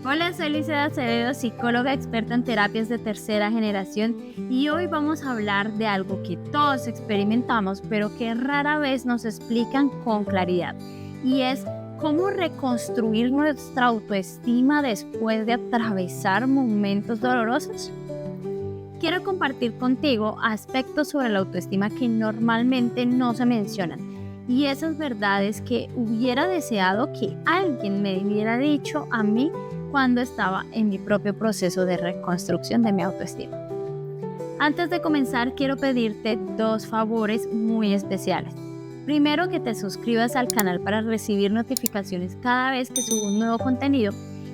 Hola, soy Liceda Acevedo, psicóloga experta en terapias de tercera generación y hoy vamos a hablar de algo que todos experimentamos pero que rara vez nos explican con claridad y es cómo reconstruir nuestra autoestima después de atravesar momentos dolorosos. Quiero compartir contigo aspectos sobre la autoestima que normalmente no se mencionan y esas verdades que hubiera deseado que alguien me hubiera dicho a mí cuando estaba en mi propio proceso de reconstrucción de mi autoestima. Antes de comenzar, quiero pedirte dos favores muy especiales. Primero, que te suscribas al canal para recibir notificaciones cada vez que subo un nuevo contenido.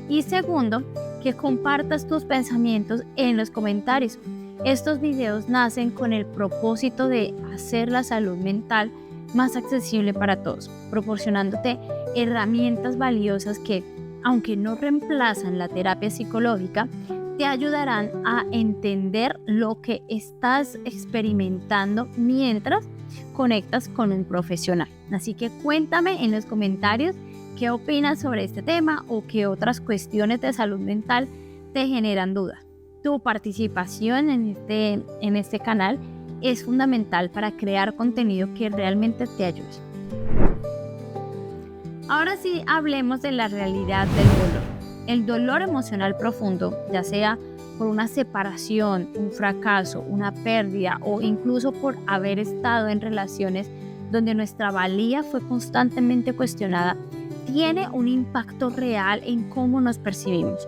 Y segundo, que compartas tus pensamientos en los comentarios. Estos videos nacen con el propósito de hacer la salud mental más accesible para todos, proporcionándote herramientas valiosas que, aunque no reemplazan la terapia psicológica, te ayudarán a entender lo que estás experimentando mientras conectas con un profesional. Así que cuéntame en los comentarios qué opinas sobre este tema o qué otras cuestiones de salud mental te generan dudas. Tu participación en este canal es fundamental para crear contenido que realmente te ayude. Ahora sí, hablemos de la realidad del dolor. El dolor emocional profundo, ya sea por una separación, un fracaso, una pérdida o incluso por haber estado en relaciones donde nuestra valía fue constantemente cuestionada, tiene un impacto real en cómo nos percibimos.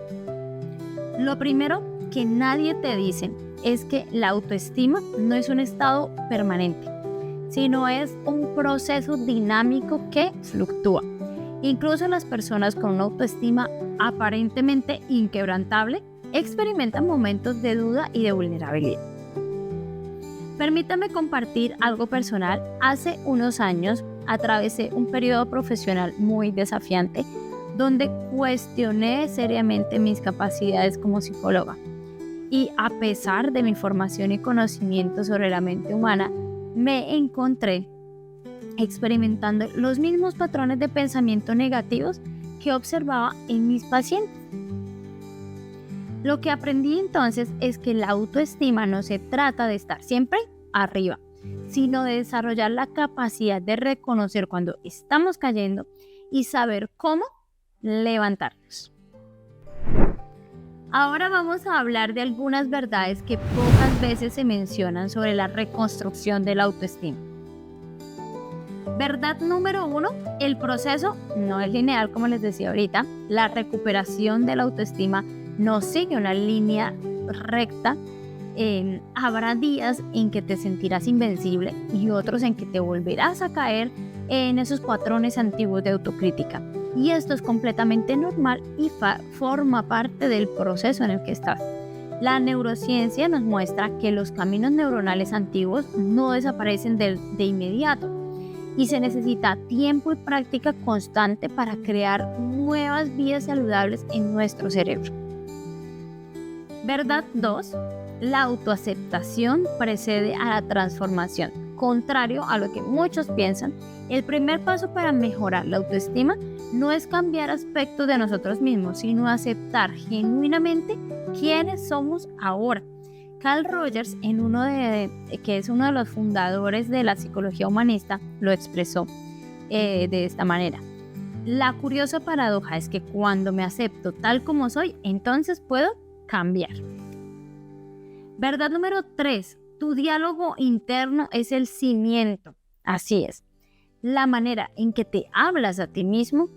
Lo primero que nadie te dice es que la autoestima no es un estado permanente, sino es un proceso dinámico que fluctúa. Incluso las personas con una autoestima aparentemente inquebrantable experimentan momentos de duda y de vulnerabilidad. Permítame compartir algo personal. Hace unos años atravesé un periodo profesional muy desafiante donde cuestioné seriamente mis capacidades como psicóloga. Y a pesar de mi formación y conocimiento sobre la mente humana, me encontré experimentando los mismos patrones de pensamiento negativos que observaba en mis pacientes. Lo que aprendí entonces es que la autoestima no se trata de estar siempre arriba, sino de desarrollar la capacidad de reconocer cuando estamos cayendo y saber cómo levantarnos. Ahora vamos a hablar de algunas verdades que pocas veces se mencionan sobre la reconstrucción de la autoestima. Verdad número 1, el proceso no es lineal, como les decía ahorita. La recuperación de la autoestima no sigue una línea recta. Habrá días en que te sentirás invencible y otros en que te volverás a caer en esos patrones antiguos de autocrítica. Y esto es completamente normal y forma parte del proceso en el que estás. La neurociencia nos muestra que los caminos neuronales antiguos no desaparecen de inmediato y se necesita tiempo y práctica constante para crear nuevas vías saludables en nuestro cerebro. Verdad 2. La autoaceptación precede a la transformación. Contrario a lo que muchos piensan, el primer paso para mejorar la autoestima no es cambiar aspectos de nosotros mismos, sino aceptar genuinamente quiénes somos ahora. Carl Rogers, que es uno de los fundadores de la psicología humanista, lo expresó de esta manera. La curiosa paradoja es que cuando me acepto tal como soy, entonces puedo cambiar. Verdad número 3. Tu diálogo interno es el cimiento. Así es. La manera en que te hablas a ti mismo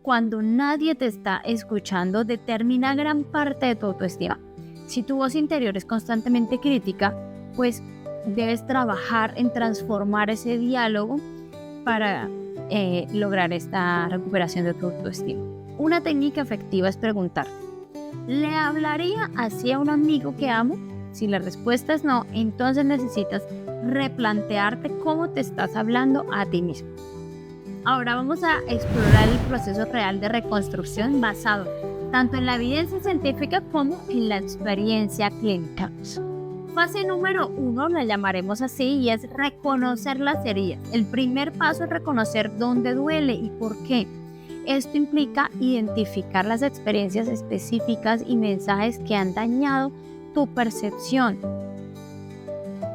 cuando nadie te está escuchando determina gran parte de tu autoestima. Si tu voz interior es constantemente crítica, pues debes trabajar en transformar ese diálogo para lograr esta recuperación de tu autoestima. Una técnica efectiva es preguntar: ¿le hablaría así a un amigo que amo? Si la respuesta es no, entonces necesitas replantearte cómo te estás hablando a ti mismo. Ahora vamos a explorar el proceso real de reconstrucción basado tanto en la evidencia científica como en la experiencia clínica. Fase número 1 la llamaremos así y es reconocer las heridas. El primer paso es reconocer dónde duele y por qué. Esto implica identificar las experiencias específicas y mensajes que han dañado tu percepción.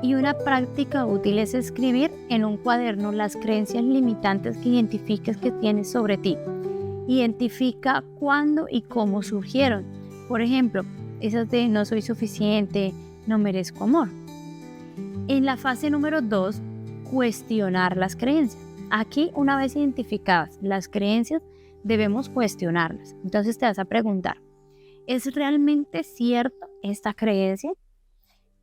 Y una práctica útil es escribir en un cuaderno las creencias limitantes que identifiques que tienes sobre ti. Identifica cuándo y cómo surgieron. Por ejemplo, esas de no soy suficiente, no merezco amor. En la fase número 2, cuestionar las creencias. Aquí, una vez identificadas las creencias, debemos cuestionarlas. Entonces te vas a preguntar, ¿es realmente cierta esta creencia?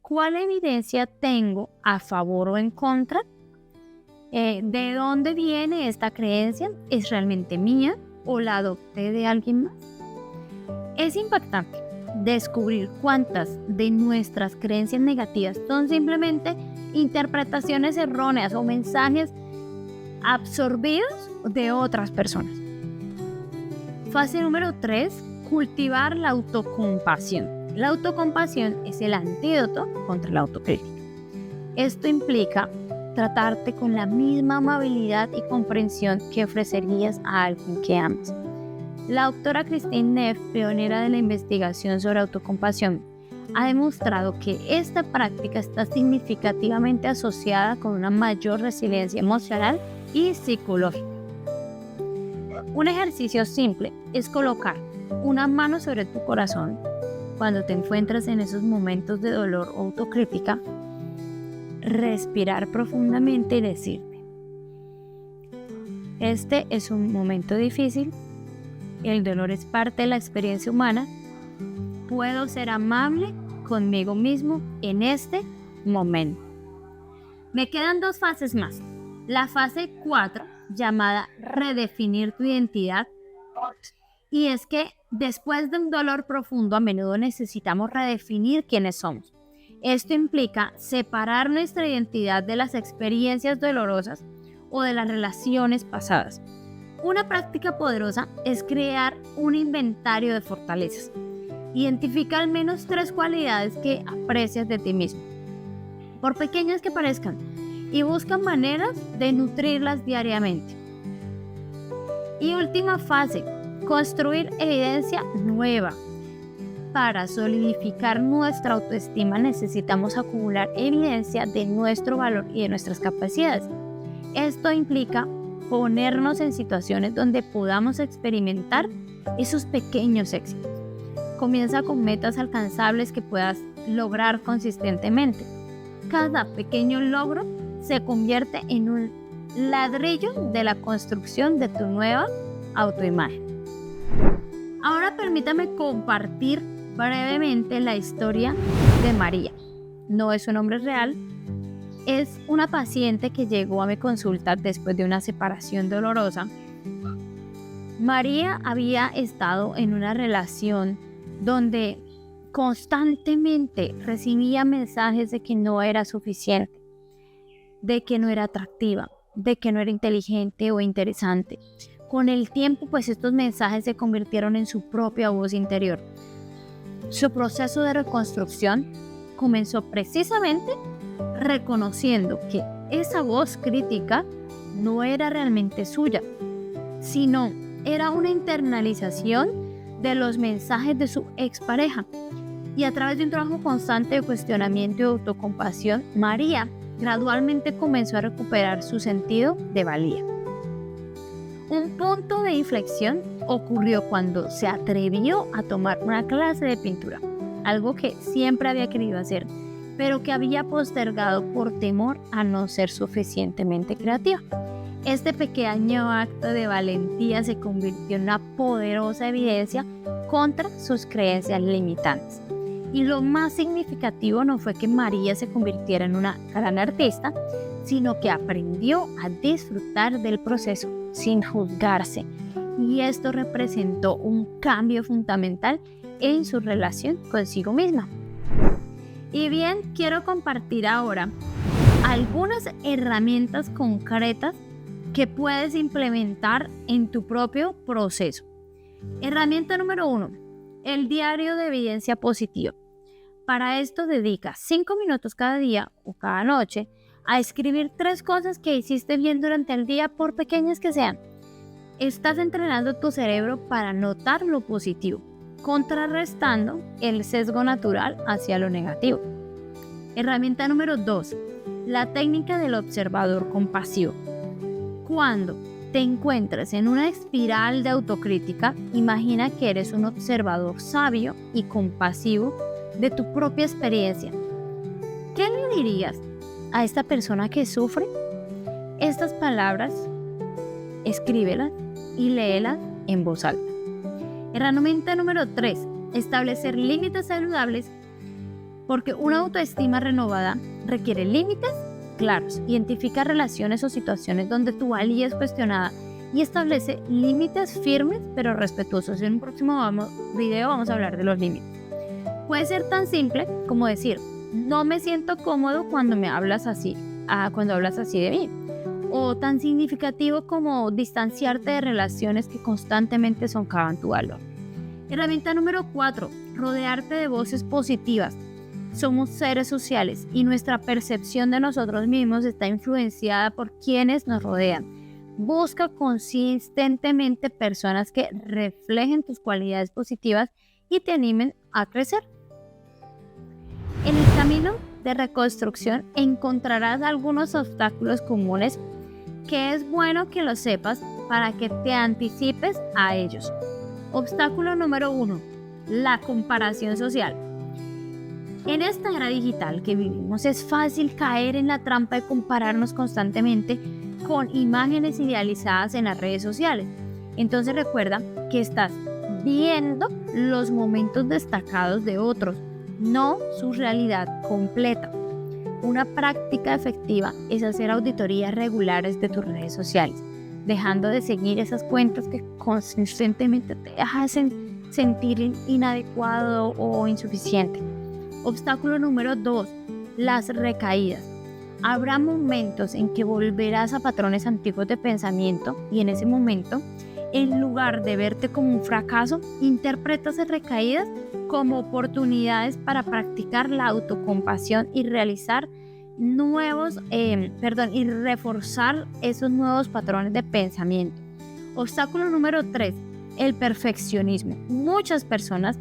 ¿Cuál evidencia tengo a favor o en contra? ¿De dónde viene esta creencia? ¿Es realmente mía o la adopté de alguien más? Es impactante descubrir cuántas de nuestras creencias negativas son simplemente interpretaciones erróneas o mensajes absorbidos de otras personas. Fase número 3, cultivar la autocompasión. La autocompasión es el antídoto contra la autocrítica. Esto implica tratarte con la misma amabilidad y comprensión que ofrecerías a alguien que amas. La doctora Christine Neff, pionera de la investigación sobre autocompasión, ha demostrado que esta práctica está significativamente asociada con una mayor resiliencia emocional y psicológica. Un ejercicio simple es colocar una mano sobre tu corazón cuando te encuentras en esos momentos de dolor o autocrítica, respirar profundamente y decirte: este es un momento difícil, el dolor es parte de la experiencia humana, puedo ser amable conmigo mismo en este momento. Me quedan 2 fases más. La fase 4, llamada redefinir tu identidad, y es que después de un dolor profundo a menudo necesitamos redefinir quiénes somos. Esto implica separar nuestra identidad de las experiencias dolorosas o de las relaciones pasadas. Una práctica poderosa es crear un inventario de fortalezas. Identifica al menos 3 cualidades que aprecias de ti mismo, por pequeñas que parezcan, y busca maneras de nutrirlas diariamente. Y última fase, construir evidencia nueva. Para solidificar nuestra autoestima necesitamos acumular evidencia de nuestro valor y de nuestras capacidades. Esto implica ponernos en situaciones donde podamos experimentar esos pequeños éxitos. Comienza con metas alcanzables que puedas lograr consistentemente. Cada pequeño logro se convierte en un ladrillo de la construcción de tu nueva autoimagen. Ahora permítame compartir brevemente la historia de María. No es un nombre real, es una paciente que llegó a mi consulta después de una separación dolorosa. María había estado en una relación donde constantemente recibía mensajes de que no era suficiente, de que no era atractiva, de que no era inteligente o interesante. Con el tiempo, pues estos mensajes se convirtieron en su propia voz interior. Su proceso de reconstrucción comenzó precisamente reconociendo que esa voz crítica no era realmente suya, sino era una internalización de los mensajes de su expareja. Y a través de un trabajo constante de cuestionamiento y autocompasión, María gradualmente comenzó a recuperar su sentido de valía. Un punto de inflexión ocurrió cuando se atrevió a tomar una clase de pintura, algo que siempre había querido hacer, pero que había postergado por temor a no ser suficientemente creativa. Este pequeño acto de valentía se convirtió en una poderosa evidencia contra sus creencias limitantes. Y lo más significativo no fue que María se convirtiera en una gran artista, sino que aprendió a disfrutar del proceso sin juzgarse. Y esto representó un cambio fundamental en su relación consigo misma. Y bien, quiero compartir ahora algunas herramientas concretas que puedes implementar en tu propio proceso. Herramienta número 1, el diario de evidencia positiva. Para esto dedica 5 minutos cada día o cada noche a escribir 3 cosas que hiciste bien durante el día, por pequeñas que sean. Estás entrenando tu cerebro para notar lo positivo, contrarrestando el sesgo natural hacia lo negativo. Herramienta número 2. La técnica del observador compasivo. Cuando te encuentres en una espiral de autocrítica, imagina que eres un observador sabio y compasivo de tu propia experiencia. ¿Qué le dirías a esta persona que sufre? Estas palabras, escríbelas y léelas en voz alta. Herramienta número 3. Establecer límites saludables, porque una autoestima renovada requiere límites claros. Identifica relaciones o situaciones donde tu valía es cuestionada y establece límites firmes pero respetuosos. En un próximo video vamos a hablar de los límites. Puede ser tan simple como decir: no me siento cómodo cuando me hablas así, cuando hablas así de mí. O tan significativo como distanciarte de relaciones que constantemente socavan tu valor. Herramienta número 4. Rodearte de voces positivas. Somos seres sociales y nuestra percepción de nosotros mismos está influenciada por quienes nos rodean. Busca consistentemente personas que reflejen tus cualidades positivas y te animen a crecer. En el camino de reconstrucción encontrarás algunos obstáculos comunes que es bueno que lo sepas para que te anticipes a ellos. Obstáculo número 1. La comparación social. En esta era digital que vivimos es fácil caer en la trampa de compararnos constantemente con imágenes idealizadas en las redes sociales. Entonces recuerda que estás viendo los momentos destacados de otros, no su realidad completa. Una práctica efectiva es hacer auditorías regulares de tus redes sociales, dejando de seguir esas cuentas que consistentemente te hacen sentir inadecuado o insuficiente. Obstáculo número 2. Las recaídas. Habrá momentos en que volverás a patrones antiguos de pensamiento y en ese momento, en lugar de verte como un fracaso, interpretas las recaídas como oportunidades para practicar la autocompasión y realizar y reforzar esos nuevos patrones de pensamiento. Obstáculo número 3. El perfeccionismo. Muchas personas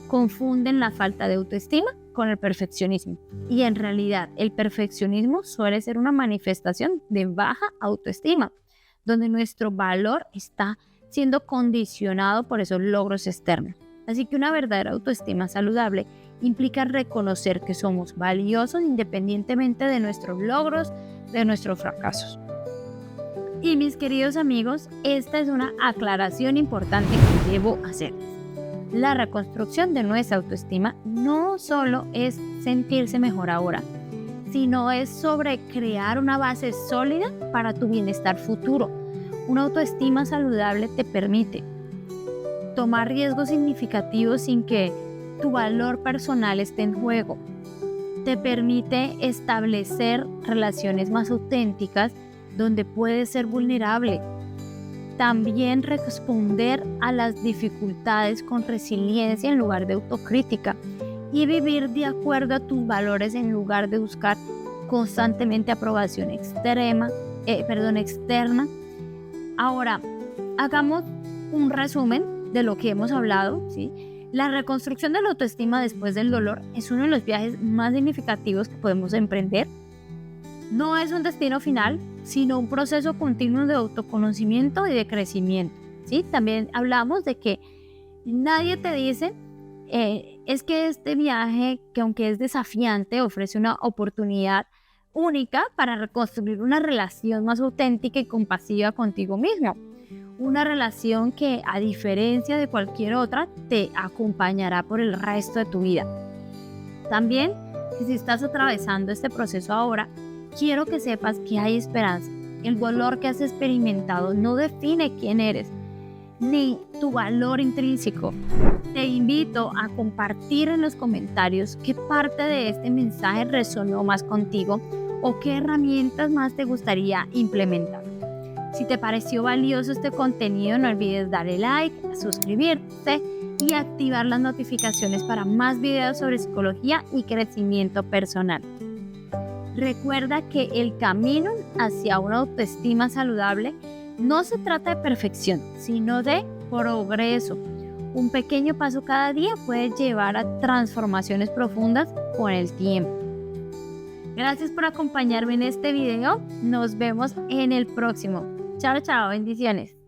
confunden la falta de autoestima con el perfeccionismo y en realidad el perfeccionismo suele ser una manifestación de baja autoestima, donde nuestro valor está siendo condicionado por esos logros externos. Así que una verdadera autoestima saludable implica reconocer que somos valiosos independientemente de nuestros logros, de nuestros fracasos. Y mis queridos amigos, esta es una aclaración importante que debo hacer. La reconstrucción de nuestra autoestima no solo es sentirse mejor ahora, sino es sobre crear una base sólida para tu bienestar futuro. Una autoestima saludable te permite tomar riesgos significativos sin que tu valor personal esté en juego. Te permite establecer relaciones más auténticas donde puedes ser vulnerable. También responder a las dificultades con resiliencia en lugar de autocrítica y vivir de acuerdo a tus valores en lugar de buscar constantemente aprobación externa. Ahora, hagamos un resumen de lo que hemos hablado, ¿sí? La reconstrucción de la autoestima después del dolor es uno de los viajes más significativos que podemos emprender. No es un destino final, sino un proceso continuo de autoconocimiento y de crecimiento, ¿sí? También hablamos de que nadie te dice, es que este viaje, que aunque es desafiante, ofrece una oportunidad única para reconstruir una relación más auténtica y compasiva contigo mismo. Una relación que, a diferencia de cualquier otra, te acompañará por el resto de tu vida. También, si estás atravesando este proceso ahora, quiero que sepas que hay esperanza. El dolor que has experimentado no define quién eres, ni tu valor intrínseco. Te invito a compartir en los comentarios qué parte de este mensaje resonó más contigo o qué herramientas más te gustaría implementar. Si te pareció valioso este contenido, no olvides darle like, suscribirte y activar las notificaciones para más videos sobre psicología y crecimiento personal. Recuerda que el camino hacia una autoestima saludable No se trata de perfección, sino de progreso. Un pequeño paso cada día puede llevar a transformaciones profundas con el tiempo. Gracias por acompañarme en este video. Nos vemos en el próximo. Chao, chao, bendiciones.